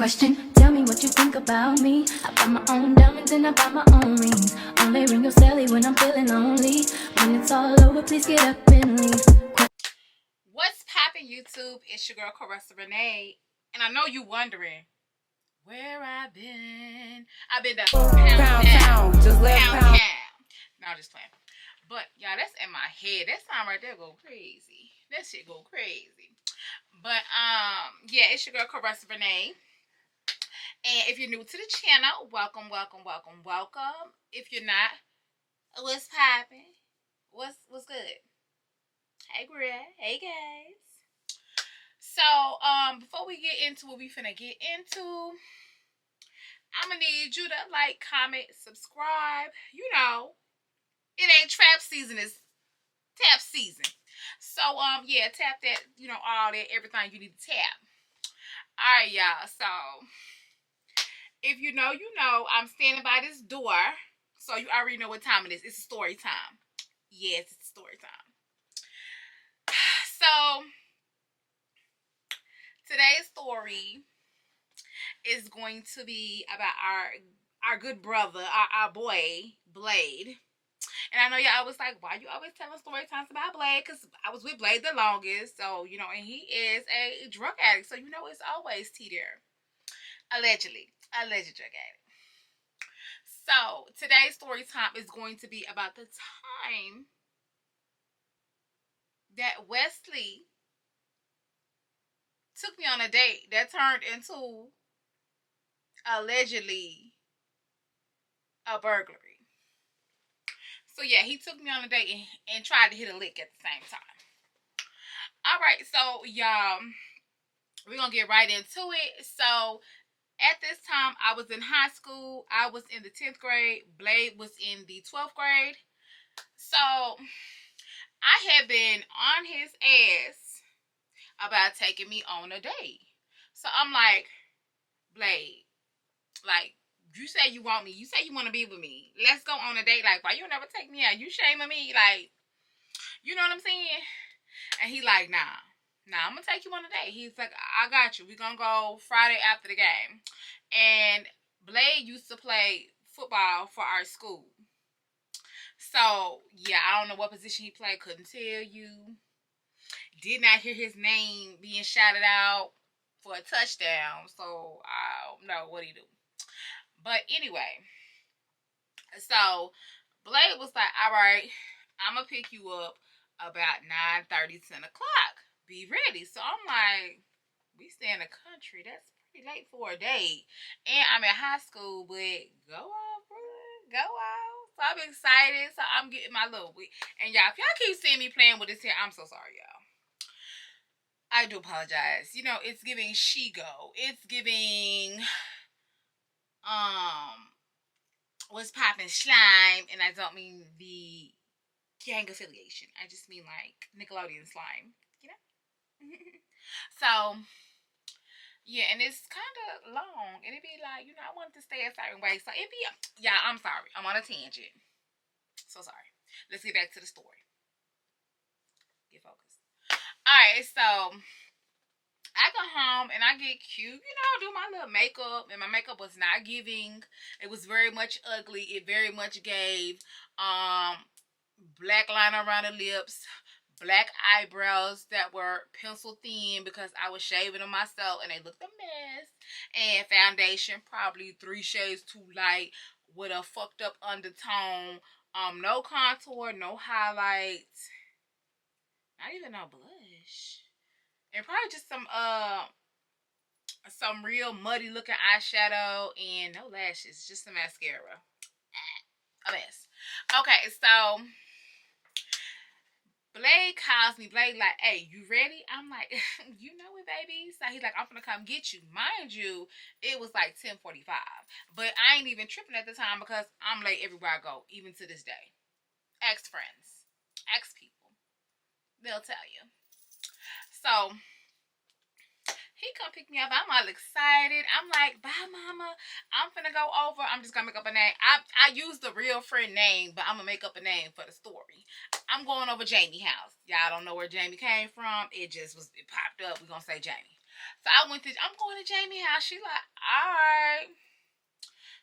question. Tell me what you think about me. I buy my own diamonds and I buy my own rings. Only ring your celly when I'm feeling lonely. When it's all over, please get up and leave. What's poppin', YouTube? It's your girl Caressa Renee, and I know you wondering where I've been. I've been to pound, just left pound. No, I'm just playing. But y'all, that's in my head. That song right there go crazy. That shit go crazy. But yeah, it's your girl Caressa Renee. And if you're new to the channel, welcome, welcome, welcome, welcome. If you're not, what's poppin'? What's good? Hey, Gworlzzz. Hey, guys. So, before we get into what we finna get into, I'm gonna need you to like, comment, subscribe. You know, it ain't trap season, it's tap season. So, yeah, tap that, you know, all that, everything you need to tap. Alright, y'all. So, if you know, you know, I'm standing by this door. So, you already know what time it is. It's story time. Yes, it's story time. So, today's story is going to be about our good brother, our boy, Blade. And I know y'all was like, why you always telling story times about Blade? Because I was with Blade the longest. So, you know, and he is a drug addict. So, you know, it's always T there. Allegedly. Alleged drug addict. So, today's story time is going to be about the time that Wesley took me on a date that turned into allegedly a burglary. So yeah, he took me on a date and tried to hit a lick at the same time. Alright, so y'all, we're gonna get right into it. So at this time, I was in high school. I was in the 10th grade. Blade was in the 12th grade. So I had been on his ass about taking me on a date. So I'm like, Blade, like, you say you want me. You say you want to be with me. Let's go on a date. Like, why you never take me out? You shaming me. Like, you know what I'm saying? And he like, nah, I'm going to take you on a date. He's like, I got you. We're going to go Friday after the game. And Blade used to play football for our school. So, yeah, I don't know what position he played. Couldn't tell you. Did not hear his name being shouted out for a touchdown. So, I don't know what he do. But anyway, so Blade was like, all right, I'm going to pick you up about 9:30, 10 o'clock. Be ready. So I'm like, we stay in the country. That's pretty late for a date. And I'm in high school, but go off, bro. Go off. So I'm excited. So I'm getting my little week. And y'all, if y'all keep seeing me playing with this hair, I'm so sorry, y'all. I do apologize. You know, it's giving Shigo. It's giving what's poppin' slime, and I don't mean the gang affiliation. I just mean like Nickelodeon slime, you know. So yeah, and it's kind of long, and it'd be like, you know, I want to stay a certain way, so it'd be, yeah. I'm sorry, I'm on a tangent. So sorry. Let's get back to the story. Get focused. All right, so I go home and I get cute, you know, do my little makeup, and my makeup was not giving. It was very much ugly. It very much gave black line around the lips, black eyebrows that were pencil thin because I was shaving them myself and they looked a mess. And foundation probably 3 shades too light with a fucked up undertone. No contour, no highlights, not even no blush. And probably just some real muddy looking eyeshadow and no lashes, just some mascara. A mess. Okay, so Blade calls me. Blade like, hey, you ready? I'm like, you know it, baby. So he's like, I'm gonna come get you. Mind you, it was like 10:45. But I ain't even tripping at the time because I'm late everywhere I go, even to this day. Ask friends. Ask people. They'll tell you. So he come pick me up. I'm all excited. I'm like, bye, mama. I'm finna go over. I'm just gonna make up a name. I use the real friend name, but I'm gonna make up a name for the story. I'm going over Jamie house. Y'all don't know where Jamie came from. It popped up. We're gonna say Jamie. So I'm going to Jamie house. She like, all right.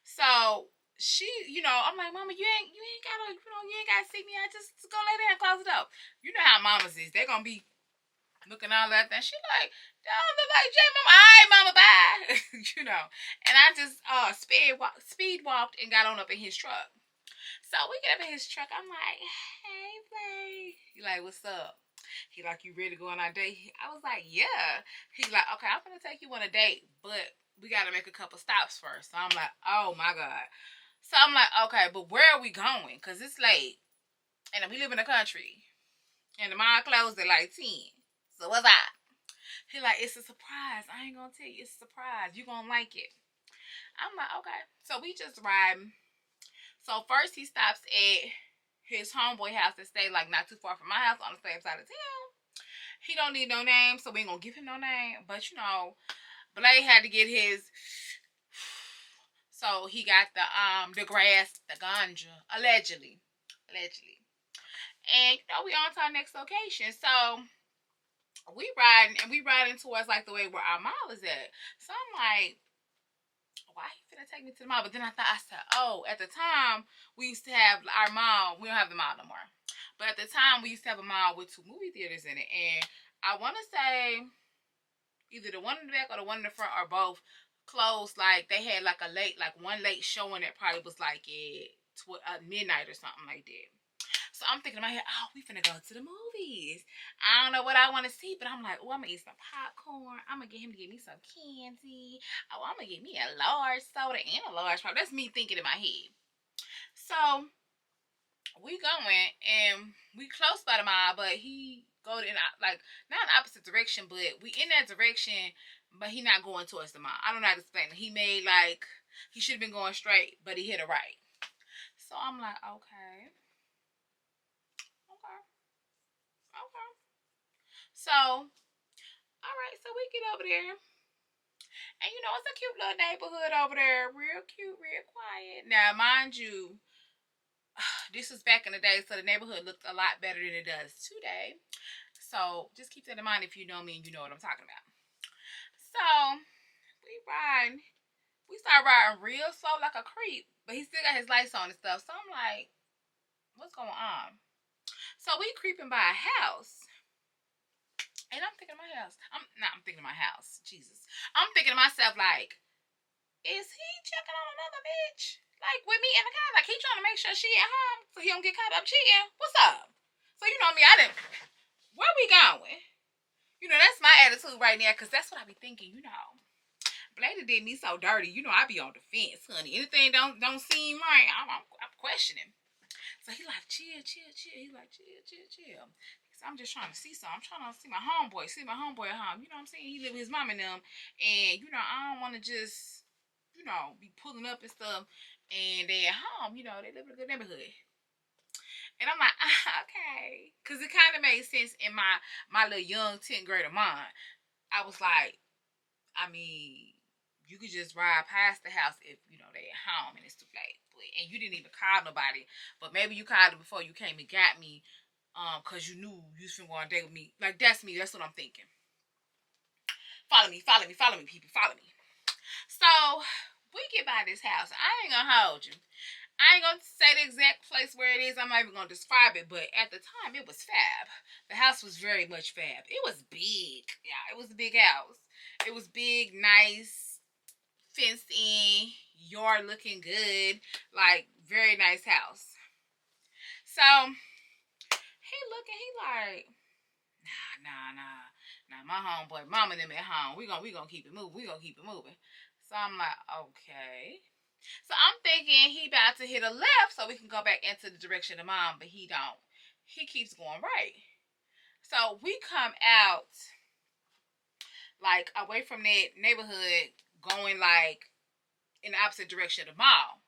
So she, I'm like, Mama, you ain't gotta, you ain't gotta see me. I just go lay there and close it up. You know how mamas is. They gonna be looking all that. And she like, don't look like Jamie. Mama, all right, Mama, bye. And I just speed walked and got on up in his truck. So we get up in his truck. I'm like, hey, babe. He like, what's up? He like, you ready to go on our date? I was like, yeah. He like, okay, I'm gonna take you on a date, but we gotta make a couple stops first. So I'm like, oh my God. So I'm like, okay, but where are we going? Cause it's late, and we live in the country, and the mall closed at like 10. So what's up? He like, it's a surprise. I ain't gonna tell you, it's a surprise. You gonna like it. I'm like, okay. So we just ride. So first he stops at his homeboy house that stay like not too far from my house on the same side of town. He don't need no name, so we ain't gonna give him no name. But Blade had to get his. So he got the grass, the ganja, allegedly. And we on to our next location. So we riding towards like the way where our mall is at. So I'm like, why he finna take me to the mall? But then I said, oh, at the time we used to have our mall. We don't have the mall no more. But at the time we used to have a mall with 2 movie theaters in it, and I want to say either the one in the back or the one in the front or both closed. Like they had like one late showing that probably was like at midnight or something like that. So I'm thinking in my head, oh, we finna go to the movies. I don't know what I want to see, but I'm like, oh, I'm gonna eat some popcorn. I'm gonna get him to get me some candy. Oh, I'm gonna get me a large soda and a large pop. That's me thinking in my head. So we going and we close by the mall, but he go in like not in opposite direction, but we in that direction, but he not going towards the mall. I don't know how to explain it. He made like he should have been going straight, but he hit a right. So I'm like, okay. Okay. So, all right. So we get over there, and it's a cute little neighborhood over there, real cute, real quiet. Now, mind you, this was back in the day, so the neighborhood looked a lot better than it does today. So just keep that in mind if you know me and you know what I'm talking about. So we ride. We start riding real slow like a creep, but he still got his lights on and stuff. So I'm like, what's going on? So we creeping by a house. And I'm thinking of my house. I'm thinking of my house. Jesus. I'm thinking to myself, like, is he checking on another bitch? Like, with me in the car? Like, he trying to make sure she at home so he don't get caught up cheating? What's up? So, you know me, I didn't. Where we going? That's my attitude right now, because that's what I be thinking, Blada did me so dirty. I be on the fence, honey. Anything don't seem right, I'm questioning. So he like, chill. He like, chill. I'm just trying to see something. I'm trying to see my homeboy at home. You know what I'm saying? He live with his mom and them. And, I don't want to just, be pulling up and stuff. And they at home, they live in a good neighborhood. And I'm like, okay. Because it kind of made sense in my little young 10th grader mind. I was like, I mean, you could just ride past the house if, they at home and it's too late. And you didn't even call nobody. But maybe you called it before you came and got me. Cause you knew you was finna go on a date with me. Like, that's me. That's what I'm thinking. Follow me, people. Follow me. So, we get by this house. I ain't gonna hold you. I ain't gonna say the exact place where it is. I'm not even gonna describe it. But at the time, it was fab. The house was very much fab. It was big. Yeah, it was a big house. It was big, nice, fenced in, yard looking good. Like, very nice house. So, he looking, he like, nah, my homeboy, mama and them at home. We gonna keep it moving. So I'm like, okay. So I'm thinking he about to hit a left so we can go back into the direction of mom, but he don't. He keeps going right. So we come out like away from that neighborhood, going like in the opposite direction of the mall.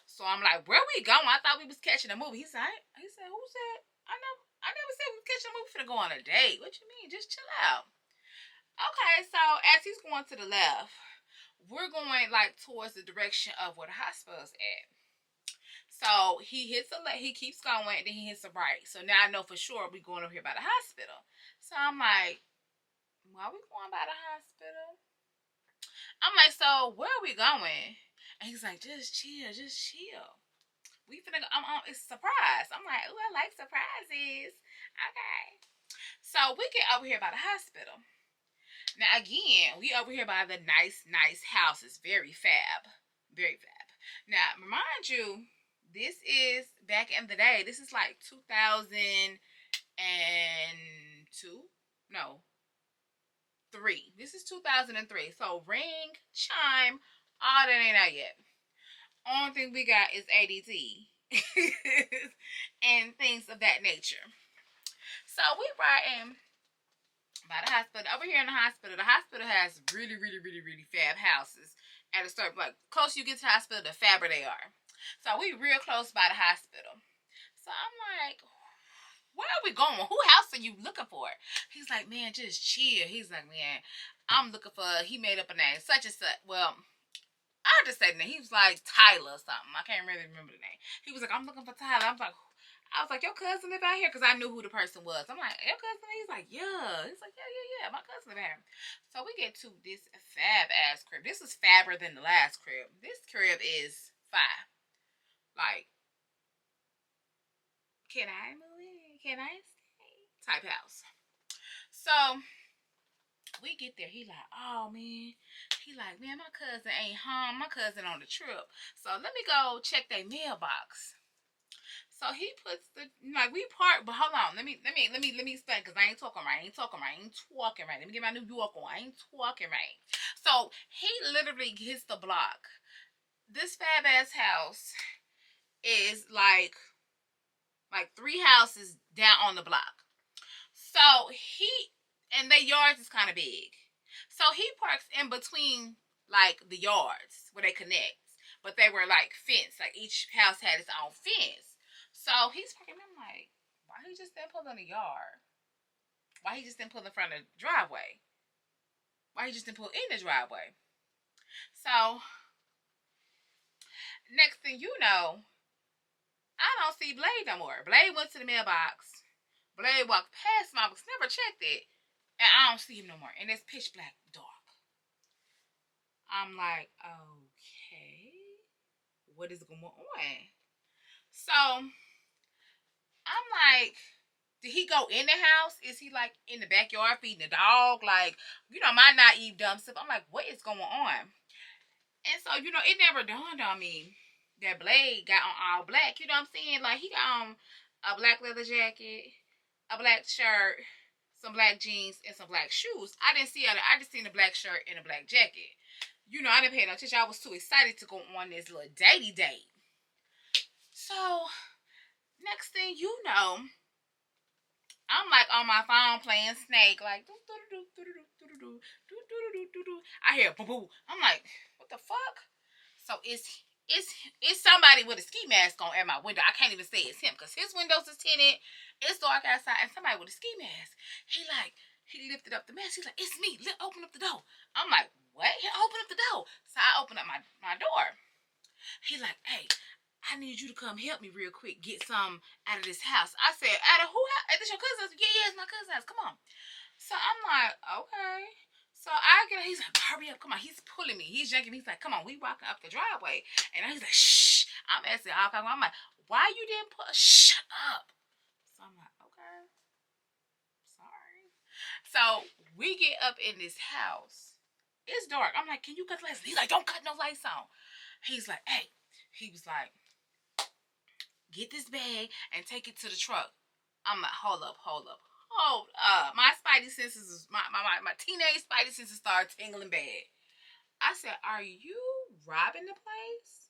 So I'm like, where we going? I thought we was catching a movie. He said, who said? I never said we was catching a movie for to go on a date. What you mean? Just chill out. Okay, so as he's going to the left, we're going like towards the direction of where the hospital's at. So he hits a left, he keeps going, and then he hits a right. So now I know for sure we're going over here by the hospital. So I'm like, why we going by the hospital? I'm like, so where are we going? And he's like, just chill, just chill. We finna go, it's a surprise. I'm like, ooh, I like surprises. Okay. So we get over here by the hospital. Now again, we over here by the nice houses. Very fab. Very fab. Now, remind you, this is back in the day. This is like 2002. No, 3. This is 2003. So ring, chime, all that ain't out yet. Only thing we got is ADT and things of that nature. So we riding by the hospital. Over here in the hospital has really fab houses. At a certain, like, closer you get to the hospital, the fabber they are. So we real close by the hospital. So I'm like, where are we going? Who house are you looking for? He's like, man, just chill. He's like, man, I'm looking for, he made up a name, such and such. Well, I'll just say the name. He was like Tyler or something. I can't really remember the name. He was like, I'm looking for Tyler. I was like, your cousin live out here? Because I knew who the person was. I'm like, your cousin? He's like, yeah. He's like, yeah. My cousin live out here. So we get to this fab-ass crib. This is fabber than the last crib. This crib is fire. Like, can I move in? Can I stay? Type house. So we get there. He like, oh, man. He like, man, my cousin ain't home. My cousin on the trip. So let me go check their mailbox. So he puts the, like, we park, but hold on, let me explain, because I ain't talking right. Let me get my New York on. I ain't talking right. So he literally hits the block. This fab ass house is like 3 houses down on the block. So and their yards is kind of big. So he parks in between, like, the yards where they connect. But they were like fenced, like each house had its own fence. So he's parking. I'm like, why he just didn't pull in the yard? Why he just didn't pull in front of the driveway? Why he just didn't pull in the driveway? So next thing you know, I don't see Blade no more. Blade went to the mailbox. Blade walked past my box, never checked it, and I don't see him no more. And it's pitch black dark. I'm like, okay, what is going on? So I'm like, did he go in the house? Is he like in the backyard feeding the dog? Like, my naive dumb stuff. I'm like, what is going on? And so, it never dawned on me that Blade got on all black. You know what I'm saying? Like, he got on a black leather jacket, a black shirt, some black jeans, and some black shoes. I didn't see it. I just seen the black shirt and a black jacket. I didn't pay no attention. I was too excited to go on this little datey date. So next thing you know, I'm like on my phone playing Snake, like I hear boo boo. I'm like, what the fuck? So it's somebody with a ski mask on at my window. I can't even say it's him because his windows is tinted. It's dark outside, and somebody with a ski mask. He lifted up the mask. He's like, it's me. Open up the door. I'm like, what? He open up the door. So I open up my door. He like, hey, I need you to come help me real quick. Get some out of this house. I said, out of who house? Is this your cousin's? Yeah, it's my cousin's house. Come on. So I'm like, okay. So he's like, hurry up. Come on. He's pulling me. He's yanking me. He's like, come on. We walking up the driveway. And he's like, shh. I'm asking all kinds. I'm like, why you didn't shut up? So I'm like, okay. Sorry. So we get up in this house. It's dark. I'm like, can you cut the lights? He's like, don't cut no lights on. He's like, hey. He was like, get this bag and take it to the truck. I'm like, hold up. My spidey senses, my teenage spidey senses started tingling bad. I said, are you robbing the place?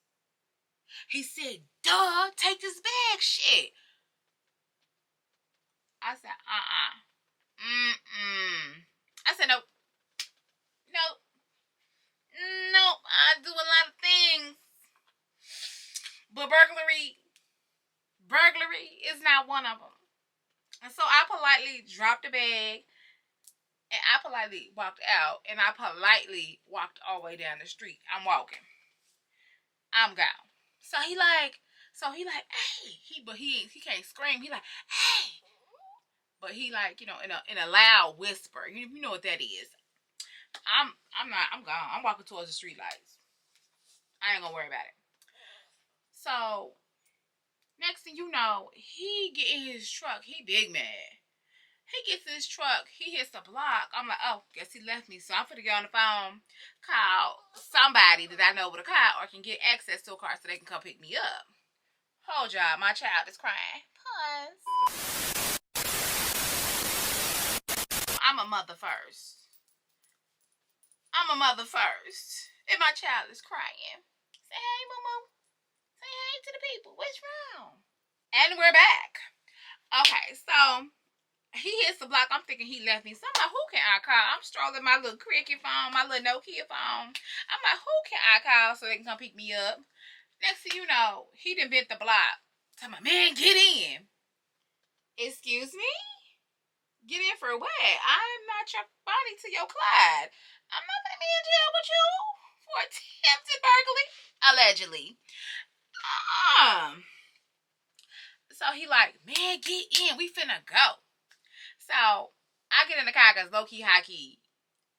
He said, duh, take this bag, shit. I said, I said, nope, I do a lot of things, but burglary is not one of them. And so I politely dropped the bag, and I politely walked out, and I politely walked all the way down the street. I'm walking. I'm gone. So he like, hey, but he can't scream. He like, hey, but he like, you know, in a loud whisper. You know what that is. I'm gone. I'm walking towards the street lights. I ain't gonna worry about it. So next thing you know, he get in his truck. He big mad. He gets in his truck. He hits the block. I'm like, oh, guess he left me. So I'm finna get on the phone, call somebody that I know with a car or can get access to a car so they can come pick me up. Hold y'all, my child is crying. Pause. I'm a mother first. I'm a mother first. And my child is crying. Say hey, mama. Say hey to the people. What's wrong? And we're back. Okay, so he hits the block. I'm thinking he left me. So I'm like, who can I call? I'm strolling my little cricket phone, my little Nokia phone. I'm like, who can I call so they can come pick me up? Next thing you know, he done bent the block. Tell my man, get in. Excuse me? Get in for what? I'm not your body to your Clyde. I'm not gonna be in jail with you for attempted burglary. Allegedly. So he like, man, get in. We finna go. So I get in the car because low key, high key,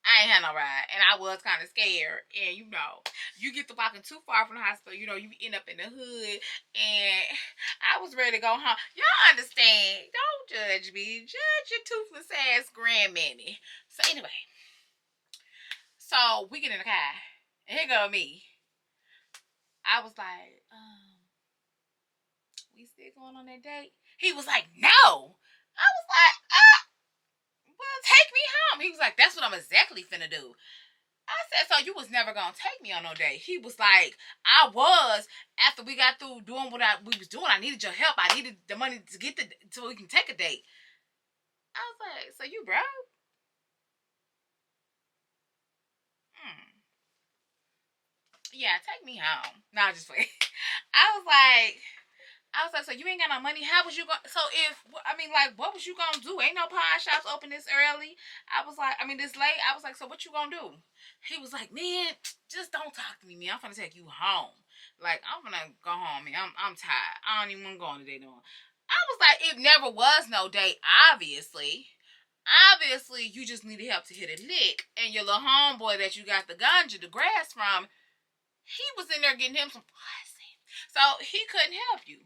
I ain't had no ride, and I was kind of scared. And you know, you get to walking too far from the hospital, you know, you end up in the hood, and I was ready to go home. Y'all understand? Don't judge me. Judge your toothless ass grandmammy. So anyway, so we get in the car, and here go me. I was like, we still going on that date? He was like, no. I was like, well, take me home. He was like, that's what I'm exactly finna do. I said, so you was never gonna take me on no date? He was like, I was. After we got through doing what we was doing, I needed your help. I needed the money to get so we can take a date. I was like, so you broke? Yeah, take me home. No, just wait. I was like, so you ain't got no money. How was you going? So what was you gonna do? Ain't no pawn shops open this early. This late. I was like, so what you gonna do? He was like, man, just don't talk to me, man. I'm gonna take you home. Like, I'm gonna go home, man. I'm tired. I don't even want to go on a date no more. I was like, it never was no date, obviously. Obviously, you just needed help to hit a lick. And your little homeboy that you got the ganja, the grass from, he was in there getting him some pussy. So he couldn't help you.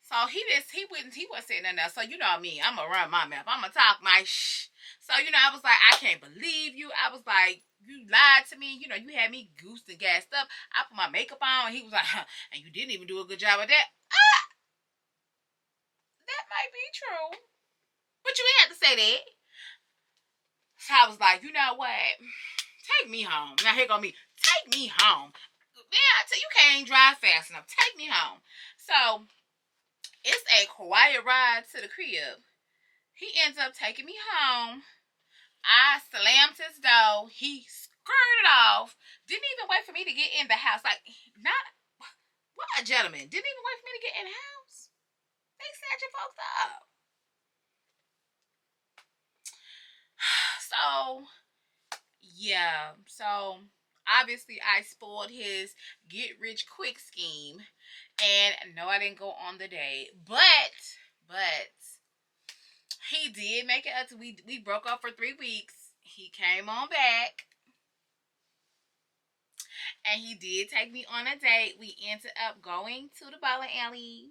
So he wasn't saying nothing else. So you know me, I'm gonna run my mouth. I'm gonna talk my shh. So you know, I was like, I can't believe you. I was like, you lied to me. You know, you had me goosed and gassed up. I put my makeup on, and he was like, huh, and you didn't even do a good job of that. That might be true, but you ain't have to say that. So I was like, you know what? Take me home. Now here go me. Take me home. Man, I tell you, can't drive fast enough. Take me home. So it's a quiet ride to the crib. He ends up taking me home. I slammed his door. He skirted off. Didn't even wait for me to get in the house. Like, not, what a gentleman. Didn't even wait for me to get in the house. They snatching folks up. So, yeah. So, obviously, I spoiled his get rich quick scheme. And no, I didn't go on the date. But he did make it up to, we broke up for 3 weeks. He came on back. And he did take me on a date. We ended up going to the bowling alley.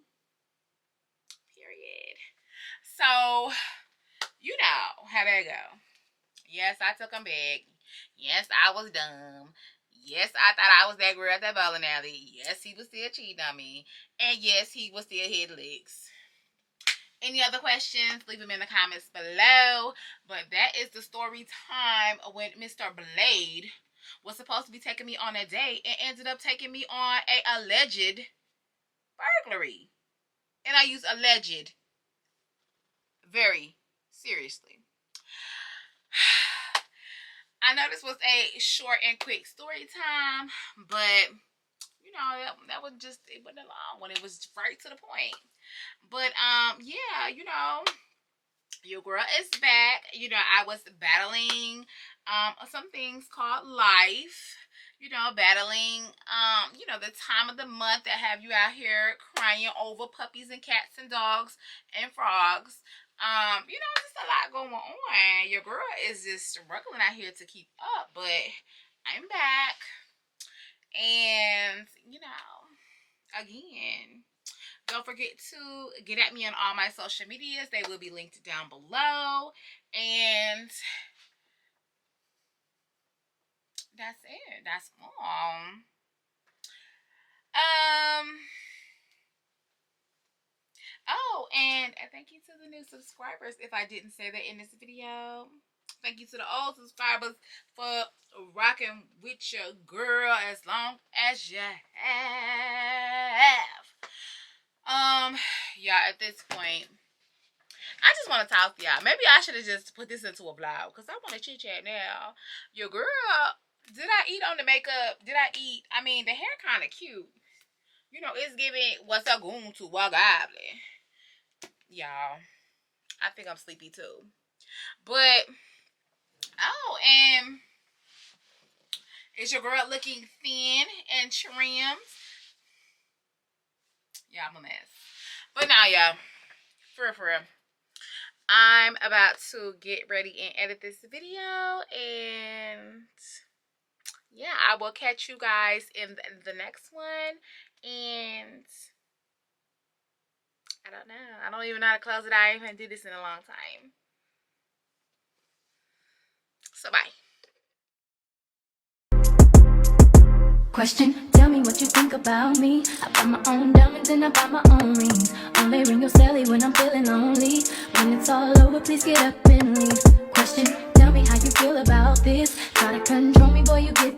Period. So, you know how that go. Yes, I took him back. Yes, I was dumb. Yes, I thought I was that girl at that bowling alley. Yes, he was still cheating on me. And yes, he was still hitting licks. Any other questions? Leave them in the comments below. But that is the story time when Mr. Blade was supposed to be taking me on a date and ended up taking me on a alleged burglary. And I use alleged very seriously. I know this was a short and quick story time, but you know, that was just, it wasn't a long one. It was right to the point. But yeah, you know, your girl is back. You know, I was battling some things called life. You know, battling you know, the time of the month that have you out here crying over puppies and cats and dogs and frogs. You know, just a lot going on. Your girl is just struggling out here to keep up, but I'm back. And, you know, again, don't forget to get at me on all my social medias. They will be linked down below. And that's it. That's all. Oh, and thank you to the new subscribers. If I didn't say that in this video, thank you to the old subscribers for rocking with your girl as long as you have. Yeah, at this point, I just want to talk to y'all. Maybe I should have just put this into a vlog because I want to chit chat now. Your girl, did I eat on the makeup? Did I eat? I mean, the hair kind of cute. You know, it's giving what's a goon to a goblin. Y'all, I think I'm sleepy too. But, oh, and is your girl looking thin and trimmed? Yeah, I'm a mess. But now, y'all, for real, I'm about to get ready and edit this video. And, yeah, I will catch you guys in the next one. And I don't know. I don't even know how to close it. I haven't did this in a long time. So, bye. Question, tell me what you think about me. I buy my own diamonds and I buy my own rings. Only ring your celly when I'm feeling lonely. When it's all over, please get up and leave. Question, tell me how you feel about this. Try to control me, boy, you get